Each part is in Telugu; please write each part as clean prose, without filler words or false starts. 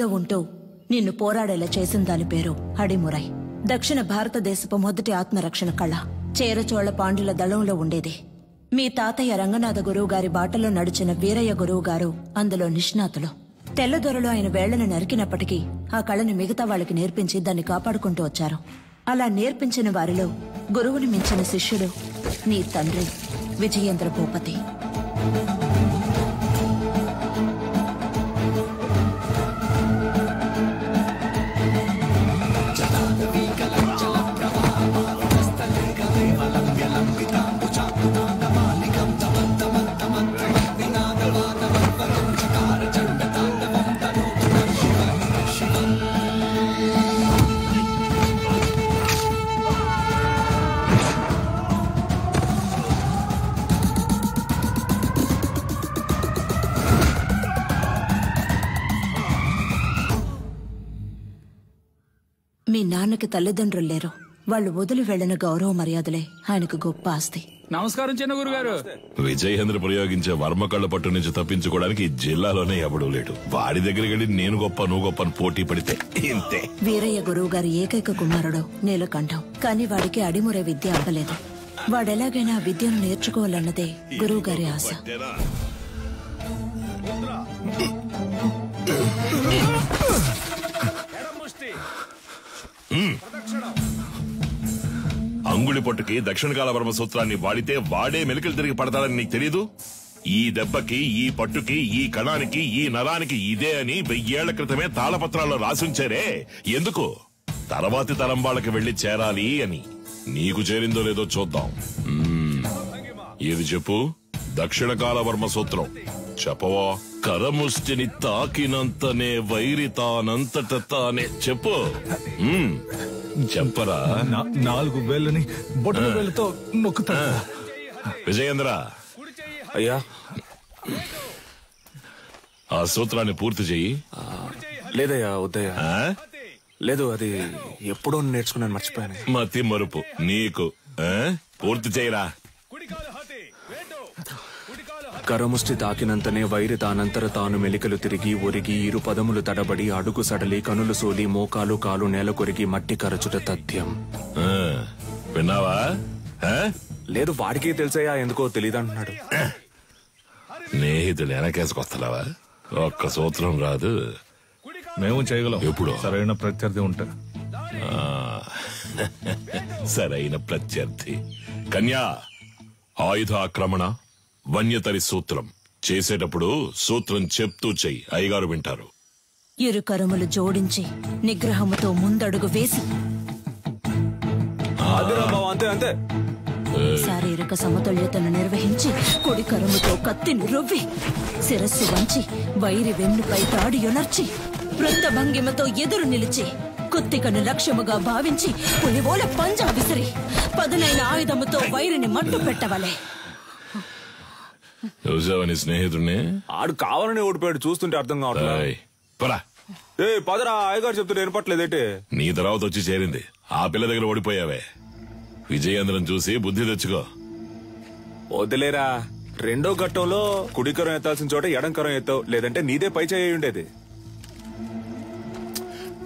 నీలో ఉంటూ నిన్ను పోరాడేలా చేసిన దాని పేరు అడిమురై. దక్షిణ భారతదేశపు మొదటి ఆత్మరక్షణ కళ చేరచోళ పాండ్యుల దళంలో ఉండేది. మీ తాతయ్య రంగనాథ గురువు గారి బాటలో నడిచిన వీరయ్య గురువు గారు అందులో నిష్ణాతులు. తెల్లదొరలు ఆయన వేళ్లను నరికినప్పటికీ ఆ కళని మిగతా వాళ్ళకి నేర్పించి దాన్ని కాపాడుకుంటూ వచ్చారు. అలా నేర్పించిన వారిలో గురువుని మించిన శిష్యుడు నీ తండ్రి విజయేంద్ర భూపతి. మీ నాన్నకి తల్లిదండ్రులు లేరు. వాళ్ళు వదిలి వెళ్లిన గౌరవ మర్యాదలే ఆయనకు గొప్ప ఆస్తి. నమస్కారం చిన్న గురుగారు. విజయేంద్ర ప్రయోగించే వర్మ కళ్ళ పట్టు నుంచి తప్పించుకోవడానికి ఈ జిల్లాలోనే ఎవడూ లేడు. వాడి దగ్గరికి వెళ్ళి నేను గొప్ప నువ్వు గొప్ప పోటీ పడితే ఇంతే. వీరయ్య గురువు గారి ఏకైక కుమారుడు నీలకంఠం. కానీ వాడికి అడిమురే విద్య అవ్వలేదు. వాడెలాగైనా విద్యను నేర్చుకోవాలన్నదే గురువు గారి ఆశ. అంగుళి పొట్టుకి దక్షిణకాల వర్మ సూత్రాన్ని వాడితే వాడే మెలికలు తిరిగి పడతాడని నీకు తెలీదు? ఈ దెబ్బకి, ఈ పట్టుకి, ఈ కణానికి, ఈ నరానికి ఇదే అని 1000 ఏళ్ల క్రితమే తాళపత్రాల్లో రాసుంచారే. ఎందుకు? తర్వాతి తరం వాళ్ళకి వెళ్లి చేరాలి అని. నీకు చేరిందో లేదో చూద్దాం. ఇది చెప్పు. దక్షిణకాల వర్మ సూత్రం చెప్పవా? కరముష్టిని తాకినంతనే వైరి తానంతట తానే. చెప్పు. చెప్పరా? 4 వేళ్ళని బొటన వేళ్ళతో నొక్కుతా. విజయేంద్ర, అయ్యా ఆ సూత్రాన్ని పూర్తి చెయ్యి. లేదయ్యా, వద్దయ్యా. లేదు, అది ఎప్పుడో నేర్చుకున్నాను, మర్చిపోయాను. మతి మరుపు నీకు. పూర్తి చేయరా. కరముష్టి తాకినంతనే వైరి తానంతర తాను మెలికలు తిరిగి ఒరిగి 2 పదములు తడబడి అడుగు సడలి కనులు సోలి మోకాలు కాలు నేల కొరిగి మట్టి కరచుట తథ్యం. విన్నావా? లేదు, వాడికి తెలిసయ్యా, ఎందుకో తెలియదంటున్నాడు. స్నేహితులు వెనకేసుకొస్తున్నావా? ఒక్క సూత్రం రాదు. మేము చేయగలం. ఎప్పుడు? సరైన ప్రత్యర్థి ఉంటా. సరైన ప్రత్యర్థి. కన్యా, ఆయుధ ఆక్రమణ వన్యతరి సూత్రం చేసేటప్పుడు సూత్రం చెప్తూ చెయ్యి. అయ్యగారు వింటారు. 2 కరములు జోడించి నిగ్రహముతో ముందడుగు వేసి అంతే అంతే శారీరక సమతుల్యతను నిర్వహించి కుడి కరముతో కత్తిని రువ్వి శిరస్సు వంచి వైరి వెన్నుపై తాడి యొనర్చి వృత్త భంగిమతో ఎదురు నిలిచి కుత్తికను లక్ష్యముగా భావించి పులివోల పంజా విసిరి పదునైన ఆయుధముతో వైరిని మట్టు పెట్టవలే. చూసావని స్నేహితుడిని? ఆడు కావాలని ఓడిపోయాడు, చూస్తుంటే అర్థం కావట్లేదు. పదరా, అయ్యగారు చెప్తుంటే వినపట్లేదేంటి? నీ తర్వాత వచ్చి చేరింది. ఆ పిల్ల దగ్గర ఓడిపోయావే. విజయేంద్రం చూసి బుద్ధి తెచ్చుకో. వదిలేరా, 2వ ఘట్టంలో కుడికరం ఎత్తాల్సిన చోట ఎడంకరం ఎత్తావు, లేదంటే నీదే పై చేయి ఉండేది.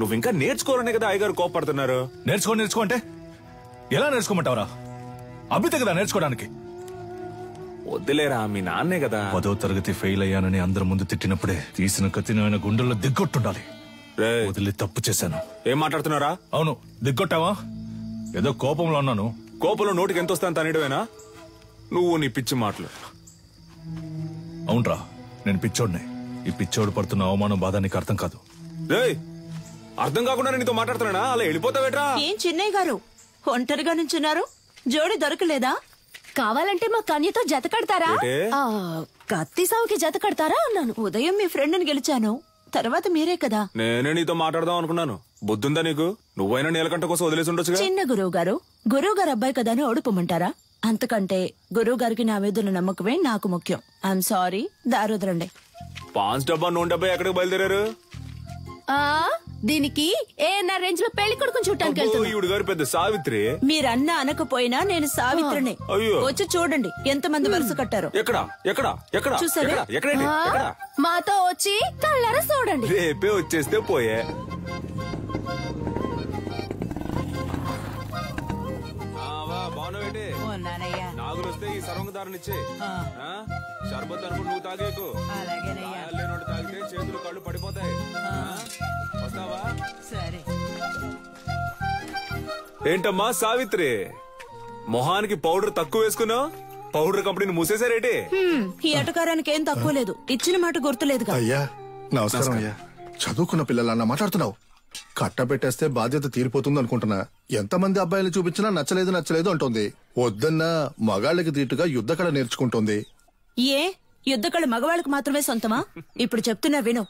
నువ్వు ఇంకా నేర్చుకోవాలనే కదా అయ్యగారు కోపడుతున్నారు. నేర్చుకో అంటే ఎలా నేర్చుకోమంటావరా? అభితే కదా నేర్చుకోవడానికి. వద్దులేరా, మీ నాన్నే కదా. 10వ తరగతి ఫెయిల్ అయ్యానని అందరి ముందు తిట్టినప్పుడే తీసిన కత్తిని ఆయన గుండెల్లో దిగ్గొట్టుండాలి. వదిలి తప్పు చేశాను. ఏం మాట్లాడుతున్నారా? అవును, దిగ్గొట్టావా? ఏదో కోపంలో అన్నాను. కోపంలో నోటికి ఎంత వస్తాను తనేయడమేనా? నువ్వు నీ పిచ్చి మాటలు. అవునరా, నేను పిచ్చోడిని. ఈ పిచ్చోడు పడుతున్న అవమానం బాధ నీకు అర్థం కాదు. అర్థం కాకుండా నీతో మాట్లాడుతున్నానా? అలా వెళ్ళిపోతావేట్రా? ఏం చిన్నయ్య గారు ఒంటరిగా నుంచున్నారు? జోడి దొరకలేదా? కావాలంటే మా కన్యతో జత కడతారా? కత్తి సావుకి జత కడతారా అన్నాను. ఉదయం మీ ఫ్రెండ్ని గెలిచాను, తర్వాత మీరే కదా. నేనే నీతో మాట్లాడదాం అనుకున్నాను. బుద్ధుందా నీకు? నువ్వైనా నీలకంఠ కోసం వదిలేసి ఉండొచ్చు. చిన్న గురువు గారు అబ్బాయి కదా అని ఓడిపోమంటారా? అంతకంటే గురువు గారికి నా మీద నమ్మకమే నాకు ముఖ్యం. I'm sorry, దారుదరండి. పాన్స్ డబ్బా 100 డబ్బా ఎక్కడికి బయలుదేరారు? దీనికి ఏఎన్ఆర్ రేంజ్ లో పెళ్లి కొడుకుని చూడటానికి వెళ్తున్నా. ఈవిడ గారు పెద్ద సావిత్రి. మీరన్నా అనకపోయినా నేను సావిత్రిని. అయ్యో. వచ్చి చూడండి ఎంతమంది వరుస కట్టారు. ఎక్కడ చూసారా? మాతో వచ్చి కళ్ళారా చూడండి. రేపే వచ్చేస్తే పోయే. నాగులు వస్తే ఈ సర్వంగదారునిచ్చే షర్బత్ అనుకుని నువ్వు తాగేకు. లేనోడు తాగితే చేతులు కళ్ళు పడిపోతాయి. వస్తావా? ఏంటమ్మా సావిత్రి, మొహానికి పౌడర్ తక్కువ వేసుకున్నావు? పౌడర్ కంపెనీని మూసేశారేటి? ఈ ఎటకారానికి ఏం తక్కువ లేదు. ఇచ్చిన మాట గుర్తులేదు. అయ్యా నమస్కారం అయ్యా. చదువుకున్న పిల్లలన్నా మాట్లాడుతున్నావు. కట్టబెట్టేస్తే బాధ్యత తీరిపోతుంది అనుకుంటున్నా. ఎంతమంది అబ్బాయిలు చూపించినా నచ్చలేదు అంటోంది. వద్దన్నా మగాళ్ళకి తీటుగా యుద్ధకళ నేర్చుకుంటోంది. ఏ యుద్ధకళ మగవాళ్ళకి మాత్రమే సొంతమా? ఇప్పుడు చెప్తున్నా విను.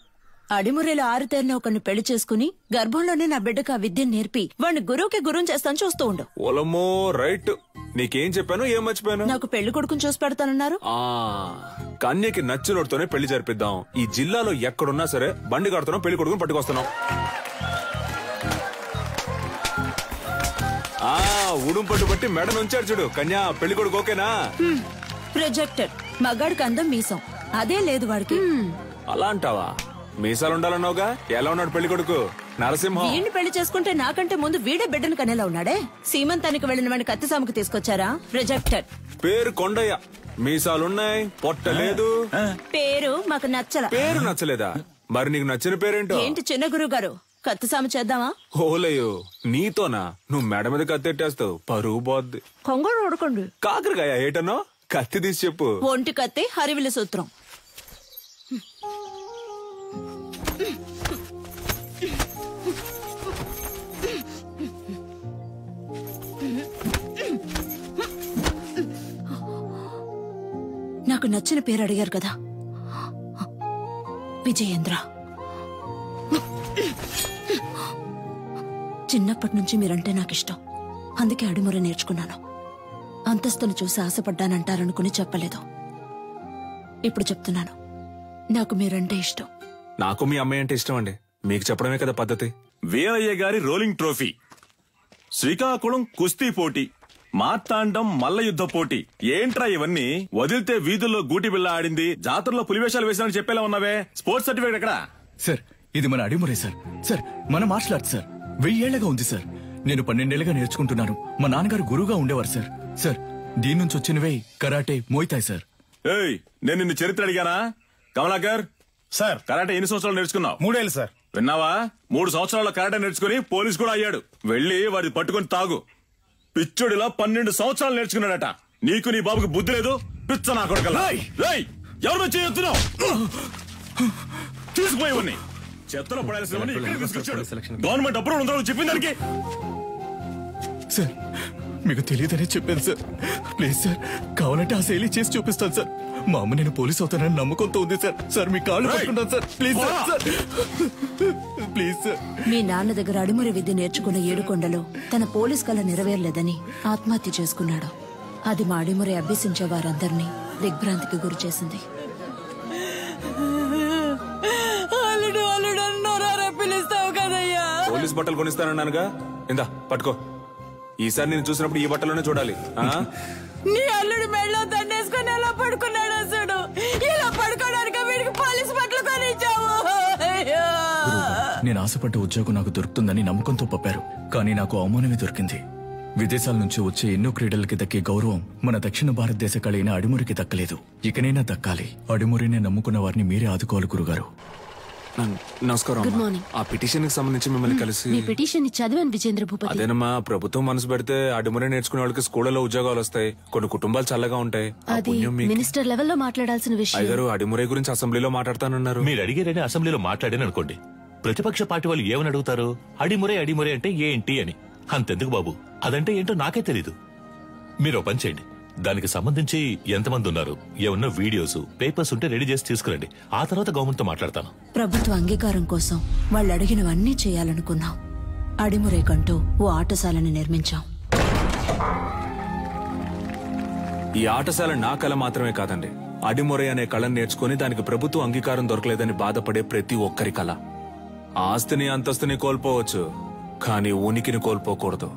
అడిమురేలో ఆరుతేరిన ఒకరిని పెళ్లి చేసుకుని గర్భంలోనే నా బిడ్డకు ఆ విద్యను నేర్పి వాడిని గురువుకి గురువుని చేస్తాను చూస్తూ ఉండు. ఓలమ్మో రైట్. నీకేం చెప్పాను, ఏం మర్చిపోయాను? నాకు పెళ్లి కొడుకుని చూసి పెడతానన్నారు. కన్యకి నచ్చినోడితోనే పెళ్లి జరిపిద్దాం. ఈ జిల్లాలో ఎక్కడున్నా సరే బండి కడుతున్నాం, పెళ్లి కొడుకుని పట్టుకొస్తున్నాం. ఉడుం పట్టు బట్టి మెడ నుంచాడు చూడు. కన్యా పెళ్లి కొడుకు ఓకేనా? ప్రొజెక్టెడ్. మగాడికి అందం మీసం అదే లేదు వాడికి. అలా అంటావా? మీసాలు ఉండాలన్నావుగా. ఎలా ఉన్నాడు పెళ్లి కొడుకు? నరసింహం. వీడిని పెళ్లి చేసుకుంటే నాకంటే ముందు వీడే బిడ్డను కనేలా ఉన్నాడే. సీమంతానికి వెళ్లిన వాడిని కత్తిసాముకు తీసుకొచ్చారా? ప్రొజెక్టెడ్. పేరు కొండయ్య, మీసాలున్నాయి, పొట్టలేదు. పేరు మాకు నచ్చల. పేరు నచ్చలేదా? మరి నీకు నచ్చిన పేరేంటో? ఏంటి చిన్న గురువు గారు, కత్తిసాము చేద్దామా? ఓలయ్యో నీతోనా? నువ్వు మెడ మీద కత్తెట్టేస్తావు, పరువు పోద్ది. కొంగడు ఉడకండి. కాకరకాయ ఏటనో? కత్తి తీసి చెప్పు. ఒంటి కత్తి హరివిల సూత్రం. నాకు నచ్చిన పేరు అడిగారు కదా, విజయేంద్ర. చిన్నప్పటి నుంచి మీరంటే నాకు ఇష్టం. అందుకే అడిముర నేర్చుకున్నాను. అంతస్తును చూసి ఆశపడ్డానంటారనుకుని చెప్పలేదు. ఇప్పుడు చెప్తున్నాను, నాకు మీరంటే ఇష్టం. నాకు మీ అమ్మాయి అంటే ఇష్టం అండి. మీకు చెప్పడమే కదా పద్ధతి. వీరయ్య గారి రోలింగ్ ట్రోఫీ, శ్రీకాకుళం కుస్తీ పోటీ, మార్తాండం మల్ల యుద్ధ పోటీ. ఏంట్రా ఇవన్నీ? వదిలితే వీధుల్లో గూటి బిళ్ళ ఆడింది, జాతరలో పులివేషాలు వేసానని చెప్పేలా ఉన్నావే. స్పోర్ట్స్ సర్టిఫికేట్ ఎక్కడా? సార్ ఇది మన అడిమురే సార్. సార్ మన మార్షల్ ఆర్ట్స్ సార్. 1000 ఏళ్లగా ఉంది సార్. నేను 12 ఏళ్లుగా నేర్చుకుంటున్నాను. మా నాన్నగారు గురువుగా ఉండేవారు సార్. సార్ దీని నుంచి వచ్చినవే కరాటే, మోయితాయ్ సార్. ఏయ్, నేను నిన్ను చరిత్ర అడిగానా? కమలాకర్ సార్, కరాటే ఎన్ని సంవత్సరాలు నేర్చుకున్నావు? 3 ఏళ్ళు సార్. విన్నావా? 3 సంవత్సరాల్లో కరాటే నేర్చుకుని పోలీస్ కూడా అయ్యాడు. వెళ్ళి వాడి పట్టుకుని తాగు. పిచ్చుడిలా 12 సంవత్సరాలు నేర్చుకున్నాడట. నీకు నీ బాబుకి బుద్ధి లేదు. పిచ్చ నా కొడుకల్లా. ఎవరు చేయొద్దున్నావు? తీసుకుపోయేవన్నీ చెత్తలో పడాల్సినవన్నీ ఇక్కడికి తీసుకొచ్చాడు. గవర్నమెంట్ అప్రూవల్ ఉందని చెప్పిన దానికి. సార్ మీకు తెలియదనే చెప్పాను సార్. ప్లీజ్ సార్, కావాలంటే ఆ శైలి చేసి చూపిస్తాను సార్. మా అమ్మ నేను పోలీస్ అవుతానని నమ్మకంతో ఉంది సార్. సార్ మీ కాళ్ళు పట్టుకుంటాను sir. Please sir, please sir. మీ నాన్న దగ్గర అడిమురి విద్య నేర్చుకున్న ఏడుకొండలో తన పోలీస్ కళ నెరవేరలేదని ఆత్మహత్య చేసుకున్నాడు. అది మా అడిమురి అభ్యసించే వారందరినీ దిగ్భ్రాంతికి గురి చేసింది. పోలీస్ బట్టలు కొనిస్తానన్నానుగా, ఇందా పట్టుకో. ఈసారి నేను చూసినప్పుడు ఈ బట్టలోనే చూడాలి. నీ అల్లుడు మెడలో దండేసుకుని ఎలా పడుకున్నాడు అసలు? ఇలా పడుకోవడానికి వీడికి పోలీస్ బట్టలు కొనిచ్చావు. నేను ఆశపడ్డ ఉద్యోగం నాకు దొరుకుతుందని నమ్మకంతో పంపారు. కానీ నాకు అవమానమే దొరికింది. విదేశాల నుంచి వచ్చే ఎన్నో క్రీడలకి దక్కే గౌరవం మన దక్షిణ భారతదేశ కళైన అడిమురికి దక్కలేదు. ఇకనైనా దక్కాలి. అడిమురినే నమ్ముకున్న వారిని మీరే ఆదుకోవాలి గురుగారు. నమస్కారం. Good morning. ఆ పిటిషన్ కి సంబంధించి మిమ్మల్ని కలిసి. మీ పిటిషన్ చదివాను విజేంద్ర భూపతి. అదేనమ్మా, ప్రభుత్వం మనసు పెడితే అడిమురే నేర్చుకునే వాళ్ళకి స్కూళ్లలో ఉద్యోగాలు వస్తాయి. కొన్ని కుటుంబాలు చల్లగా ఉంటాయి. అది మినిస్టర్ లెవెల్లో మాట్లాడాల్సిన విషయం. అయ్యారు అడిమురే గురించి అసెంబ్లీలో మాట్లాడతానన్నారు. మీరు అడిగారని అసెంబ్లీలో మాట్లాడాను అనుకోండి, ప్రతిపక్ష పార్టీ వాళ్ళు ఏమని అడుగుతారు? అడిమురే అడిమురే అంటే ఏంటి అని. అంతెందుకు బాబు, అదంటే ఏంటో నాకే తెలీదు. మీరు పని చేయండి, దానికి సంబంధించి ఎంతమంది ఉన్నారు, ఏమన్నా వీడియోస్ పేపర్స్ ఉంటే రెడీ చేసి తీసుకురండి. ఆ తర్వాత గవర్నమెంట్ తో మాట్లాడతాను. ప్రభుత్వ అంగీకారం కోసం వాళ్ళు అడిగినవన్నీ చేయాలనుకున్నాం. అడిమురేకంటూ ఓ ఆటశాలని నిర్మించాం. ఈ ఆటశాల నా కళ మాత్రమే కాదండి. అడిమురే అనే కళను నేర్చుకుని దానికి ప్రభుత్వ అంగీకారం దొరకలేదని బాధపడే ప్రతి ఒక్కరి కళ. ఆస్తిని అంతస్తుని కోల్పోవచ్చు, కానీ ఉనికిని కోల్పోకూడదు.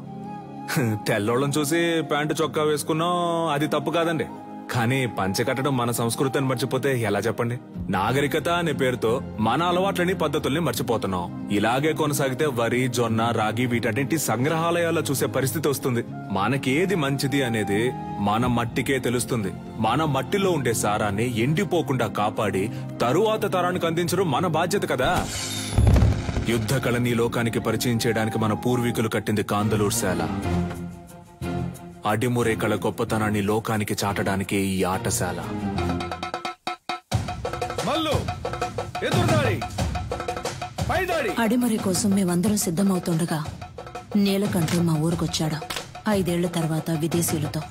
తెల్లోళ్ళని చూసి ప్యాంటు చొక్కా వేసుకున్నాం, అది తప్పు కాదండి. కానీ పంచె కట్టడం మన సంస్కృతిని మర్చిపోతే ఎలా చెప్పండి? నాగరికత అనే పేరుతో మన అలవాట్లని పద్ధతుల్ని మర్చిపోతున్నాం. ఇలాగే కొనసాగితే వరి, జొన్న, రాగి వీటన్నింటి సంగ్రహాలయాల్లో చూసే పరిస్థితి వస్తుంది. మనకేది మంచిది అనేది మన మట్టికే తెలుస్తుంది. మన మట్టిలో ఉండే సారాన్ని ఎండిపోకుండా కాపాడి తరువాత తరానికి అందించడం మన బాధ్యత కదా. యుద్ధ కళని లోకానికి పరిచయం చేయడానికి మన పూర్వీకులు కట్టింది కాందలూరు శాల. అడిమురే కళ గొప్పతనాన్ని లోకానికి చాటడానికి ఈ ఆటశాల. అడిమురే కోసం మేమందరం సిద్ధమవుతుండగా నీలకంఠు మా ఊరికొచ్చాడు. 5 ఏళ్ల తర్వాత విదేశీయులతో.